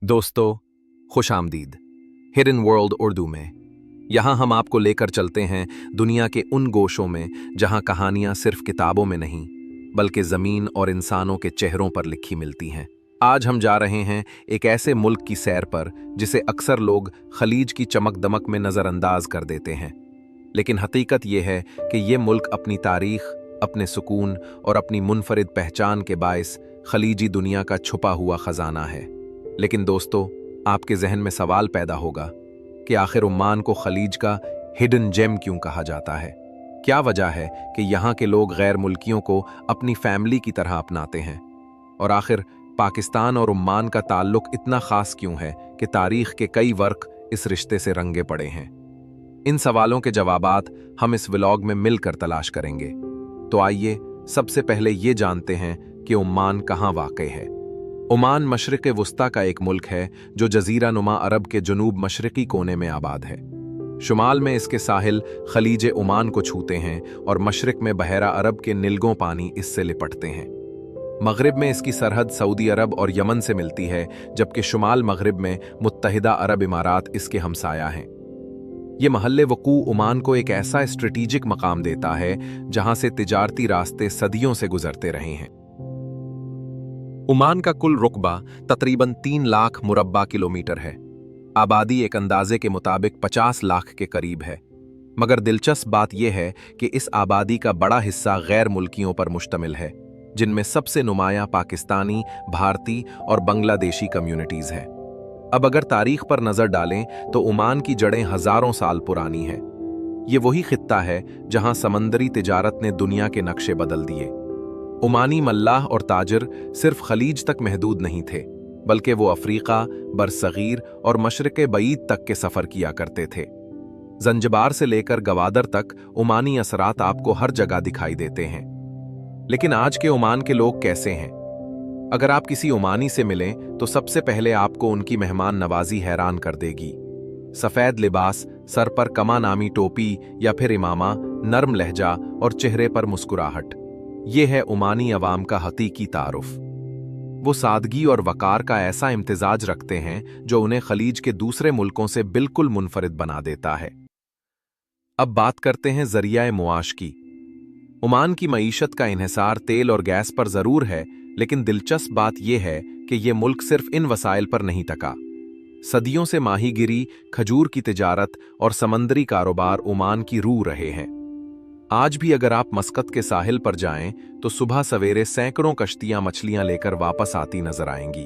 दोस्तों, खुश आमदीद हिडन वर्ल्ड उर्दू में। यहाँ हम आपको लेकर चलते हैं दुनिया के उन गोशों में जहाँ कहानियाँ सिर्फ किताबों में नहीं बल्कि ज़मीन और इंसानों के चेहरों पर लिखी मिलती हैं। आज हम जा रहे हैं एक ऐसे मुल्क की सैर पर जिसे अक्सर लोग खलीज की चमक दमक में नज़रअंदाज कर देते हैं, लेकिन हकीकत ये है कि ये मुल्क अपनी तारीख, अपने सुकून और अपनी मुनफरिद पहचान के बायस खलीजी दुनिया का छुपा हुआ खजाना है। लेकिन दोस्तों, आपके जहन में सवाल पैदा होगा कि आखिर ओमान को खलीज का हिडन जेम क्यों कहा जाता है? क्या वजह है कि यहाँ के लोग गैर मुल्कियों को अपनी फैमिली की तरह अपनाते हैं? और आखिर पाकिस्तान और ओमान का ताल्लुक इतना खास क्यों है कि तारीख के कई वर्क इस रिश्ते से रंगे पड़े हैं? इन सवालों के जवाबात हम इस व्लॉग में मिलकर तलाश करेंगे। तो आइए सबसे पहले ये जानते हैं कि ओमान कहाँ वाक़ है। ओमान मशरिक़ वुस्ता का एक मुल्क है जो जज़ीरा नुमा अरब के जनूब मशरिक़ी कोने में आबाद है। शुमाल में इसके साहिल खलीज ओमान को छूते हैं और मशरिक़ में बहरा अरब के निलगों पानी इससे लिपटते हैं। मग़रिब में इसकी सरहद सऊदी अरब और यमन से मिलती है, जबकि शुमाल मग़रिब में मुत्तहिदा अरब इमारात इसके हमसाया हैं। ये महल्ले वकू ओमान को एक ऐसा स्ट्रेटेजिक मकाम देता है जहां से तिजारती रास्ते सदियों से गुजरते रहे हैं। ओमान का कुल रुकबा तकरीबन 3 लाख मुरब्बा किलोमीटर है। आबादी एक अंदाजे के मुताबिक 50 लाख के करीब है। मगर दिलचस्प बात यह है कि इस आबादी का बड़ा हिस्सा गैर मुल्कियों पर मुश्तमिल है, जिनमें सबसे नुमायां पाकिस्तानी, भारतीय और बांग्लादेशी कम्युनिटीज़ हैं। अब अगर तारीख पर नज़र डालें तो ओमान की जड़ें हज़ारों साल पुरानी हैं। ये वही खित्ता है जहां समंदरी तिजारत ने दुनिया के नक्शे बदल दिए। ओमानी मल्लाह और ताजिर सिर्फ खलीज तक महदूद नहीं थे, बल्कि वो अफ्रीका, बरसगीर और मशरिक़ बईद तक के सफ़र किया करते थे। ज़ंजबार से लेकर गवादर तक ओमानी असरात आपको हर जगह दिखाई देते हैं। लेकिन आज के ओमान के लोग कैसे हैं? अगर आप किसी ओमानी से मिलें तो सबसे पहले आपको उनकी मेहमान नवाजी हैरान कर देगी। सफ़ेद लिबास, सर पर कमा नामी टोपी या फिर इमामा, नर्म लहजा और चेहरे पर मुस्कुराहट, ये है ओमानी अवाम का हकीकी तारुफ। वो सादगी और वकार का ऐसा इम्तिजाज रखते हैं जो उन्हें खलीज के दूसरे मुल्कों से बिल्कुल मुनफरिद बना देता है। अब बात करते हैं ज़रिया मुआश की। ओमान की मईशत का इन्हिसार तेल और गैस पर ज़रूर है, लेकिन दिलचस्प बात यह है कि यह मुल्क सिर्फ इन वसाइल पर नहीं टका। सदियों से माहीगिरी, खजूर की तिजारत और समंदरी कारोबार ओमान की रूह रहे हैं। आज भी अगर आप मस्कत के साहिल पर जाएं तो सुबह सवेरे सैकड़ों कश्तियां मछलियां लेकर वापस आती नजर आएंगी।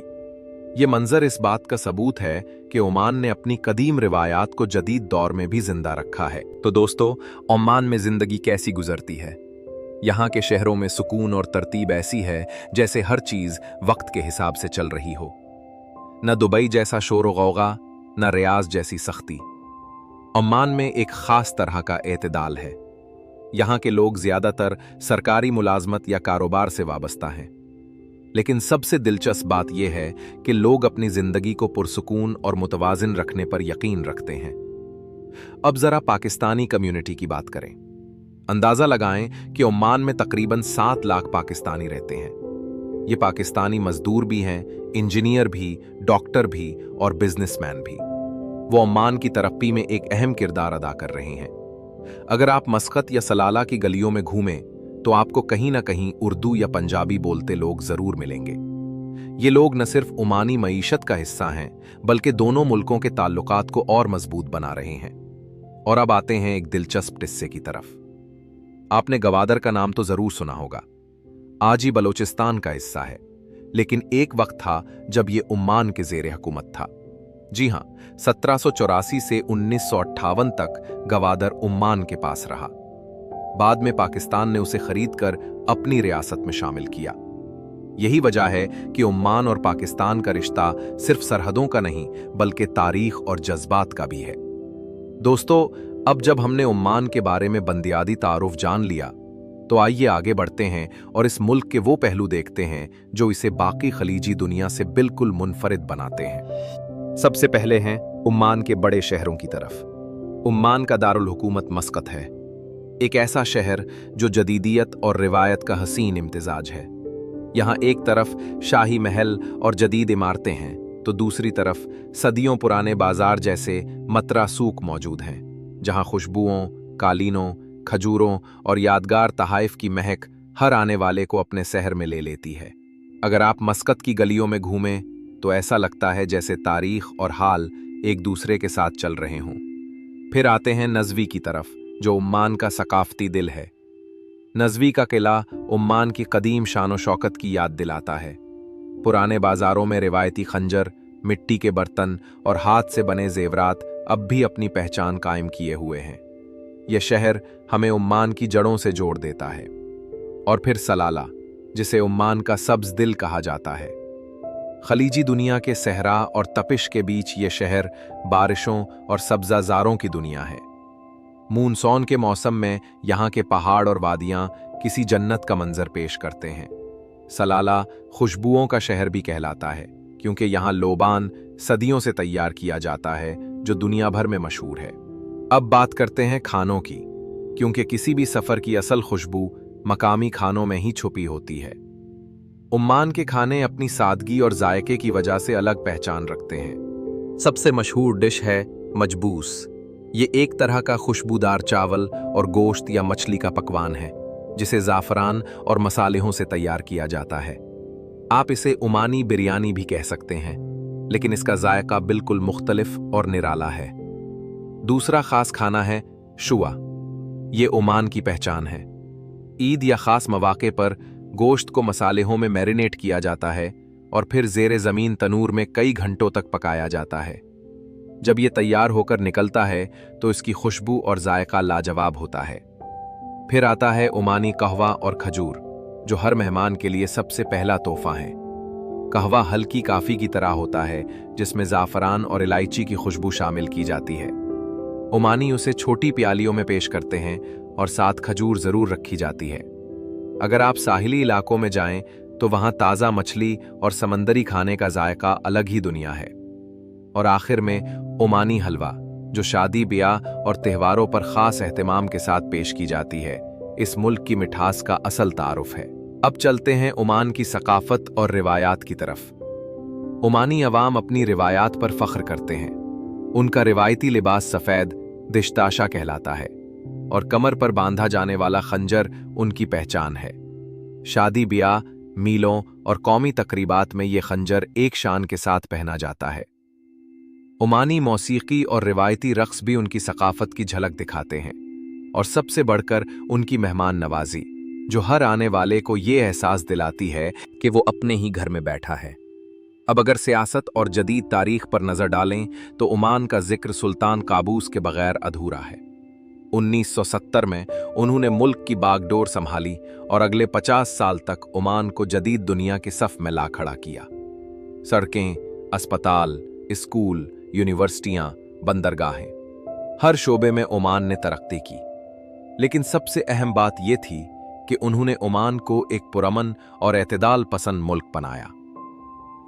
ये मंजर इस बात का सबूत है कि ओमान ने अपनी कदीम रिवायात को जदीद दौर में भी जिंदा रखा है। तो दोस्तों, ओमान में जिंदगी कैसी गुजरती है? यहाँ के शहरों में सुकून और तरतीब ऐसी है जैसे हर चीज वक्त के हिसाब से चल रही हो। न दुबई जैसा शोर व गौगा, न रियाज जैसी सख्ती। ओमान में एक खास तरह का एतदाल है। यहाँ के लोग ज्यादातर सरकारी मुलाजमत या कारोबार से वाबस्ता हैं, लेकिन सबसे दिलचस्प बात यह है कि लोग अपनी जिंदगी को पुरसुकून और मुतवाजिन रखने पर यकीन रखते हैं। अब जरा पाकिस्तानी कम्युनिटी की बात करें। अंदाजा लगाएं कि ओमान में तकरीबन 7 लाख पाकिस्तानी रहते हैं। ये पाकिस्तानी मजदूर भी हैं, इंजीनियर भी, डॉक्टर भी और बिजनेसमैन भी। वो ओमान की तरक्की में एक अहम किरदार अदा कर रहे हैं। अगर आप मस्कत या सलाला की गलियों में घूमें तो आपको कहीं ना कहीं उर्दू या पंजाबी बोलते लोग जरूर मिलेंगे। ये लोग न सिर्फ ओमानी मईशत का हिस्सा हैं, बल्कि दोनों मुल्कों के ताल्लुकात को और मजबूत बना रहे हैं। और अब आते हैं एक दिलचस्प किस्से की तरफ। आपने गवादर का नाम तो जरूर सुना होगा। आज ही बलोचिस्तान का हिस्सा है, लेकिन एक वक्त था जब ये ओमान के ज़ेरे हुकूमत था। जी हां, 1784 से 1958 तक गवादर ओमान के पास रहा। बाद में पाकिस्तान ने उसे खरीदकर अपनी रियासत में शामिल किया। यही वजह है कि ओमान और पाकिस्तान का रिश्ता सिर्फ सरहदों का नहीं बल्कि तारीख और जज्बात का भी है। दोस्तों, अब जब हमने ओमान के बारे में बंदियादी तारुफ जान लिया, तो आइए आगे बढ़ते हैं और इस मुल्क के वो पहलू देखते हैं जो इसे बाकी खलीजी दुनिया से बिल्कुल मुनफरिद बनाते हैं। सबसे पहले हैं ओमान के बड़े शहरों की तरफ। ओमान का दारुल हुकूमत मस्कत है, एक ऐसा शहर जो जदीदियत और रिवायत का हसीन इम्तिजाज है। यहाँ एक तरफ शाही महल और जदीद इमारतें हैं, तो दूसरी तरफ सदियों पुराने बाजार जैसे मतरा सूक मौजूद हैं, जहां खुशबुओं, कालीनों, खजूरों और यादगार तहाइफ की महक हर आने वाले को अपने शहर में ले लेती है। अगर आप मस्कत की गलियों में घूमें तो ऐसा लगता है जैसे तारीख और हाल एक दूसरे के साथ चल रहे हों। फिर आते हैं नज़वी की तरफ, जो उम्मान का सकाफती दिल है। नज़वी का किला उम्मान की कदीम शान व शौकत की याद दिलाता है। पुराने बाजारों में रिवायती खंजर, मिट्टी के बर्तन और हाथ से बने जेवरात अब भी अपनी पहचान कायम किए हुए हैं। यह शहर हमें उम्मान की जड़ों से जोड़ देता है। और फिर सलाला, जिसे उम्मान का सब्ज दिल कहा जाता है। खलीजी दुनिया के सहरा और तपिश के बीच ये शहर बारिशों और सब्ज़ाज़ारों की दुनिया है। मूनसून के मौसम में यहाँ के पहाड़ और वादियाँ किसी जन्नत का मंजर पेश करते हैं। सलाला खुशबुओं का शहर भी कहलाता है, क्योंकि यहाँ लोबान सदियों से तैयार किया जाता है, जो दुनिया भर में मशहूर है। अब बात करते हैं खानों की, क्योंकि किसी भी सफ़र की असल खुशबू मकामी खानों में ही छुपी होती है। उम्मान के खाने अपनी सादगी और जायके की वजह से अलग पहचान रखते हैं। सबसे मशहूर डिश है मजबूस। ये एक तरह का खुशबूदार चावल और गोश्त या मछली का पकवान है, जिसे ज़ाफ़रान और मसालों से तैयार किया जाता है। आप इसे उमानी बिरयानी भी कह सकते हैं, लेकिन इसका जायका बिल्कुल मुख्तलिफ और निराला है। दूसरा खास खाना है शुआ। ये ओमान की पहचान है। ईद या ख़ास मौक़े पर गोश्त को मसालों में मैरिनेट किया जाता है और फिर ज़ेरे ज़मीन तनूर में कई घंटों तक पकाया जाता है। जब ये तैयार होकर निकलता है तो इसकी खुशबू और जायका लाजवाब होता है। फिर आता है ओमानी कहवा और खजूर, जो हर मेहमान के लिए सबसे पहला तोहफा है। कहवा हल्की काफ़ी की तरह होता है, जिसमें ज़ाफ़रान और इलायची की खुशबू शामिल की जाती है। ओमानी उसे छोटी प्यालियों में पेश करते हैं और साथ खजूर ज़रूर रखी जाती है। अगर आप साहिली इलाकों में जाएं तो वहाँ ताज़ा मछली और समंदरी खाने का जायका अलग ही दुनिया है। और आखिर में ओमानी हलवा, जो शादी ब्याह और त्योहारों पर ख़ास एहतमाम के साथ पेश की जाती है, इस मुल्क की मिठास का असल तारुफ है। अब चलते हैं ओमान की सकाफत और रिवायात की तरफ। ओमानी अवाम अपनी रिवायात पर फ़ख्र करते हैं। उनका रिवायती लिबास सफ़ेद दिश्ताशा कहलाता है और कमर पर बांधा जाने वाला खंजर उनकी पहचान है। शादी ब्याह, मीलों और कौमी तकरीबात में ये खंजर एक शान के साथ पहना जाता है। ओमानी मौसीकी और रिवायती रक़्स भी उनकी सकाफत की झलक दिखाते हैं। और सबसे बढ़कर उनकी मेहमान नवाजी, जो हर आने वाले को ये एहसास दिलाती है कि वो अपने ही घर में बैठा है। अब अगर सियासत और जदीद तारीख पर नज़र डालें तो ओमान का जिक्र सुल्तान काबूस के बगैर अधूरा है। 1970 में उन्होंने मुल्क की बागडोर संभाली और अगले 50 साल तक ओमान को जदीद दुनिया के सफ में ला खड़ा किया। सड़कें, अस्पताल, स्कूल, यूनिवर्सिटियां, बंदरगाहें, हर शोबे में ओमान ने तरक्की की। लेकिन सबसे अहम बात यह थी कि उन्होंने ओमान को एक पुरअमन और एतदाल पसंद मुल्क बनाया।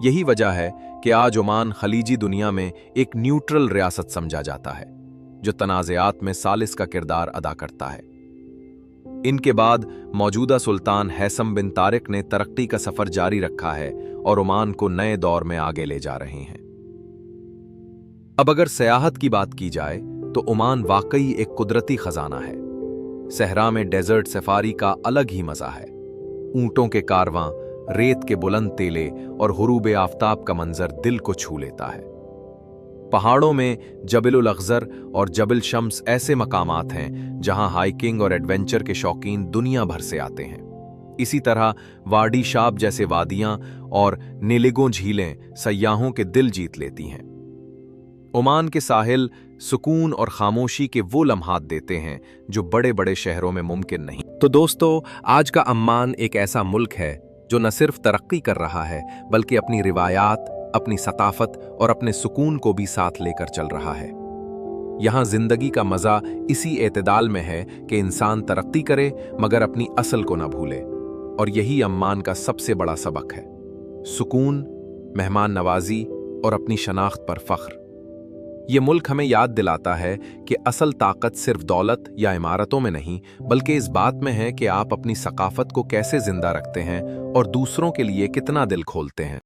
यही वजह है कि आज ओमान खलीजी दुनिया में एक न्यूट्रल रियासत समझा जाता है, जो तनाज़ात में सालिस का किरदार अदा करता है। इनके बाद मौजूदा सुल्तान हैसम बिन तारिक ने तरक्की का सफ़र जारी रखा है और ओमान को नए दौर में आगे ले जा रहे हैं। अब अगर सयाहत की बात की जाए तो ओमान वाकई एक कुदरती खजाना है। सहरा में डेजर्ट सफारी का अलग ही मजा है। ऊंटों के कारवां, रेत के बुलंद टेले और हुरूब आफताब का मंजर दिल को छू लेता है। पहाड़ों में जबल अख्जर और जबल शम्स ऐसे मकामात हैं जहां हाइकिंग और एडवेंचर के शौकीन दुनिया भर से आते हैं। इसी तरह वाडी शाब जैसे वादियां और नीलिगों झीलें सयाहों के दिल जीत लेती हैं। ओमान के साहिल सुकून और खामोशी के वो लम्हात देते हैं जो बड़े बड़े शहरों में मुमकिन नहीं। तो दोस्तों, आज का अम्मान एक ऐसा मुल्क है जो न सिर्फ तरक्की कर रहा है, बल्कि अपनी रिवायात, अपनी सकाफत और अपने सुकून को भी साथ लेकर चल रहा है। यहाँ जिंदगी का मज़ा इसी एतदाल में है कि इंसान तरक्की करे मगर अपनी असल को न भूले। और यही अम्मान का सबसे बड़ा सबक है: सुकून, मेहमान नवाजी और अपनी शनाख्त पर फ़ख्र। ये मुल्क हमें याद दिलाता है कि असल ताकत सिर्फ दौलत या इमारतों में नहीं, बल्कि इस बात में है कि आप अपनी सकाफत को कैसे जिंदा रखते हैं और दूसरों के लिए कितना दिल खोलते हैं।